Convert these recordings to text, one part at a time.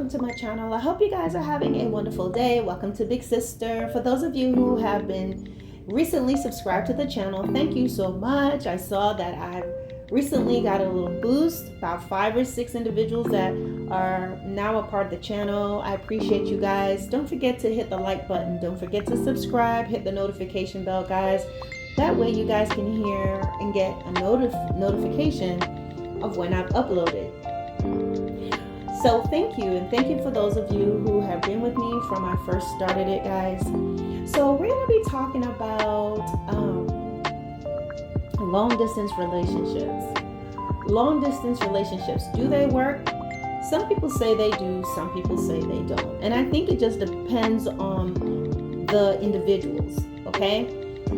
To my channel. I hope you guys are having a wonderful day. Welcome to Big Sister. For those of you who have been recently subscribed to the channel, thank you so much. I saw that I recently got a little boost, about 5 or 6 individuals that are now a part of the channel. I appreciate you guys. Don't forget to hit the like button. Don't forget to subscribe. Hit the notification bell, guys. That way you guys can hear and get a notification of when I've uploaded. So thank you, and thank you for those of you who have been with me from I first started it, guys. So we're going to be talking about long distance relationships. Long distance relationships, do they work? Some people say they do, some people say they don't. And I think it just depends on the individuals, okay?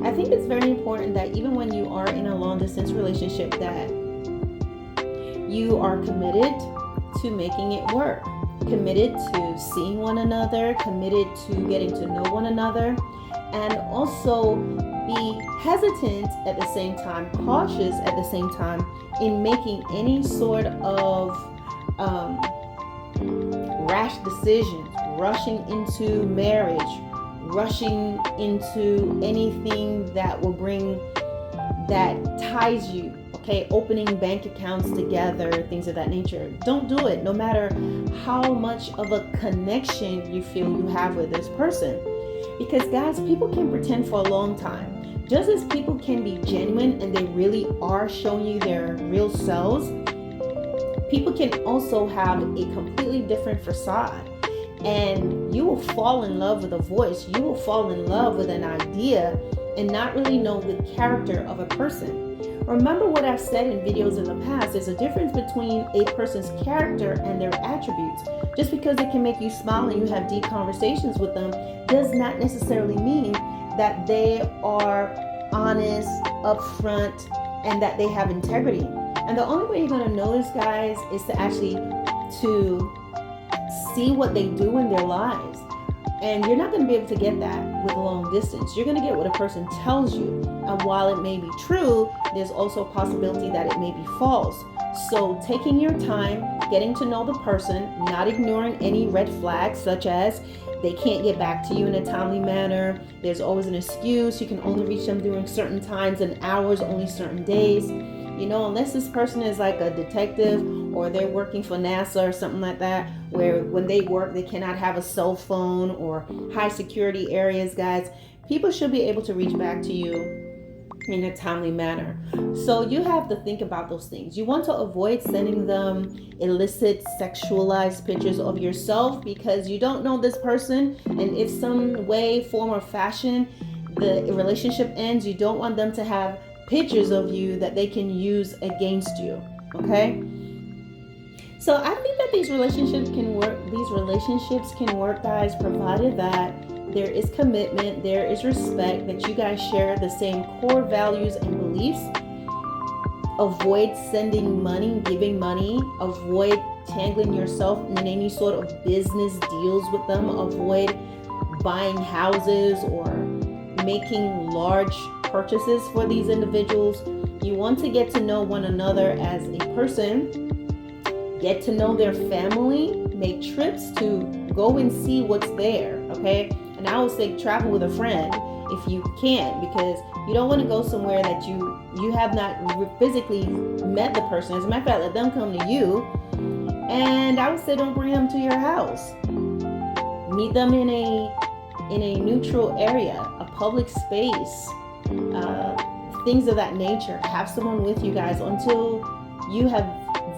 I think it's very important that even when you are in a long distance relationship that you are committed to making it work, committed to seeing one another, committed to getting to know one another, and also be hesitant at the same time, cautious at the same time in making any sort of rash decisions, rushing into marriage, rushing into anything that will bring, that ties you. Okay, opening bank accounts together, things of that nature. Don't do it, no matter how much of a connection you feel you have with this person. Because guys, people can pretend for a long time. Just as people can be genuine and they really are showing you their real selves, people can also have a completely different facade. And you will fall in love with a voice. You will fall in love with an idea and not really know the character of a person. Remember what I've said in videos in the past, there's a difference between a person's character and their attributes. Just because they can make you smile and you have deep conversations with them does not necessarily mean that they are honest, upfront, and that they have integrity. And the only way you're going to know this, guys, is to actually to see what they do in their lives. And you're not going to be able to get that with long distance. You're going to get what a person tells you. And while it may be true, there's also a possibility that it may be false. So taking your time, getting to know the person, not ignoring any red flags, such as they can't get back to you in a timely manner. There's always an excuse. You can only reach them during certain times and hours, only certain days. You know, unless this person is like a detective or they're working for NASA or something like that, where when they work, they cannot have a cell phone or high security areas, guys. People should be able to reach back to you in a timely manner. So you have to think about those things. You want to avoid sending them illicit, sexualized pictures of yourself because you don't know this person. And if some way, form, or fashion the relationship ends, you don't want them to have pictures of you that they can use against you. Okay? So I think that these relationships can work, guys, provided that there is commitment, there is respect, that you guys share the same core values and beliefs. Avoid sending money, giving money. Avoid tangling yourself in any sort of business deals with them. Avoid buying houses or making large purchases for these individuals. You want to get to know one another as a person, get to know their family, make trips to go and see what's there, okay? And I would say travel with a friend if you can, because you don't want to go somewhere that you have not physically met the person. As a matter of fact, let them come to you. And I would say don't bring them to your house. Meet them in a neutral area, a public space, things of that nature. Have someone with you guys until you have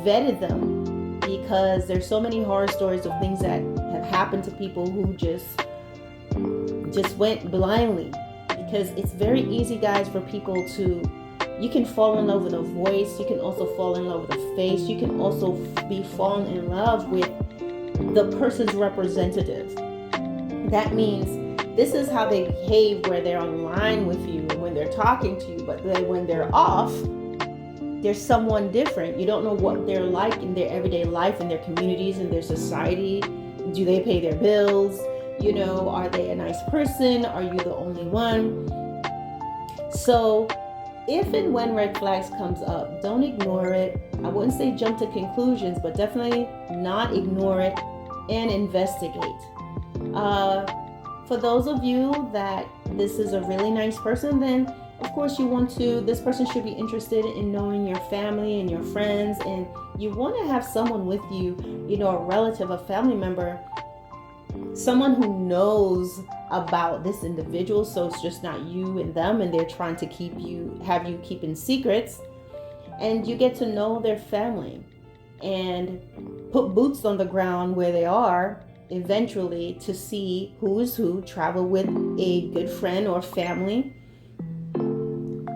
vetted them, because there's so many horror stories of things that have happened to people who just went blindly. Because it's very easy, guys, for people to, you can fall in love with a voice, you can also fall in love with a face, you can also be falling in love with the person's representative. That means this is how they behave where they're online with you and when they're talking to you, but then when they're off, there's someone different. You don't know what they're like in their everyday life, in their communities, in their society. Do they pay their bills? Are they a nice person? Are you the only one? So if and when red flags comes up, don't ignore it. I wouldn't say jump to conclusions, but definitely not ignore it and investigate. For those of you that this is a really nice person, then of course this person should be interested in knowing your family and your friends, and you want to have someone with you, a relative, a family member, someone who knows about this individual, so it's just not you and them and they're trying to have you keeping secrets, and you get to know their family and put boots on the ground where they are eventually to see who is who, travel with a good friend or family.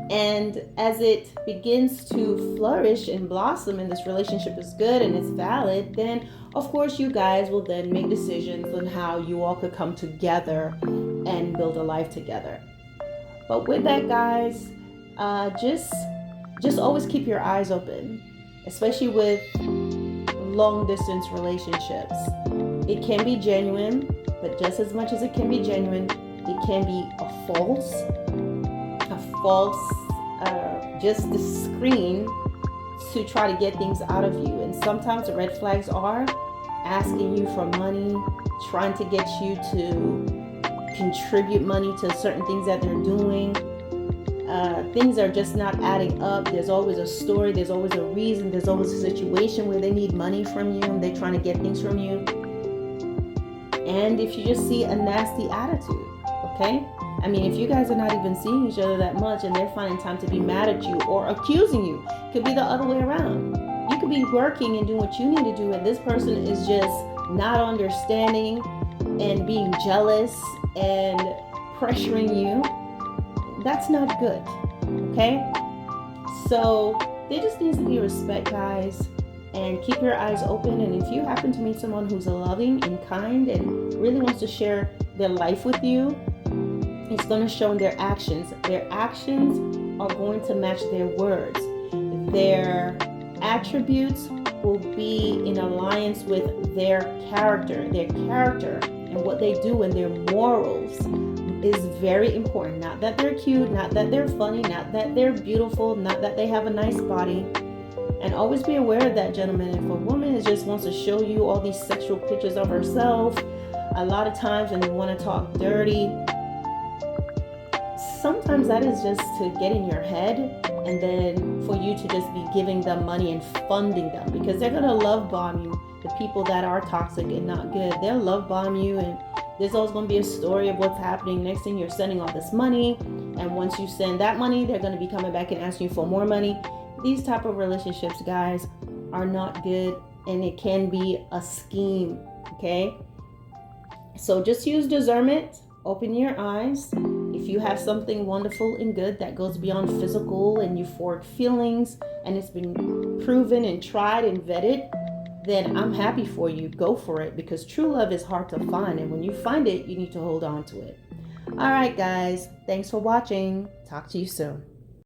And as it begins to flourish and blossom and this relationship is good and it's valid, then of course you guys will then make decisions on how you all could come together and build a life together. But with that, guys, just always keep your eyes open, especially with long distance relationships. It can be genuine, but just as much as it can be genuine, it can be a false, just the screen to try to get things out of you. And sometimes the red flags are asking you for money, trying to get you to contribute money to certain things that they're doing. Things are just not adding up. There's always a story, there's always a reason, there's always a situation where they need money from you and they're trying to get things from you. And if you just see a nasty attitude, okay? I mean, if you guys are not even seeing each other that much and they're finding time to be mad at you or accusing you, it could be the other way around. You could be working and doing what you need to do, and this person is just not understanding and being jealous and pressuring you. That's not good, okay? So there just needs to be respect, guys, and keep your eyes open. And if you happen to meet someone who's loving and kind and really wants to share their life with you, it's going to show in their actions. Their actions are going to match their words. Their attributes will be in alliance with their character. Their character and what they do and their morals is very important. Not that they're cute, not that they're funny, not that they're beautiful, not that they have a nice body. And always be aware of that, gentlemen. If a woman just wants to show you all these sexual pictures of herself, a lot of times when you want to talk dirty, sometimes that is just to get in your head, and then for you to just be giving them money and funding them, because they're going to love bomb you. The people that are toxic and not good, they'll love bomb you, and there's always going to be a story of what's happening. Next thing, you're sending all this money, and once you send that money, they're going to be coming back and asking you for more money. These type of relationships, guys, are not good, and it can be a scheme, okay? So just use discernment, open your eyes. If you have something wonderful and good that goes beyond physical and euphoric feelings, and it's been proven and tried and vetted, then I'm happy for you. Go for it, because true love is hard to find, and when you find it, you need to hold on to it. All right, guys, thanks for watching. Talk to you soon.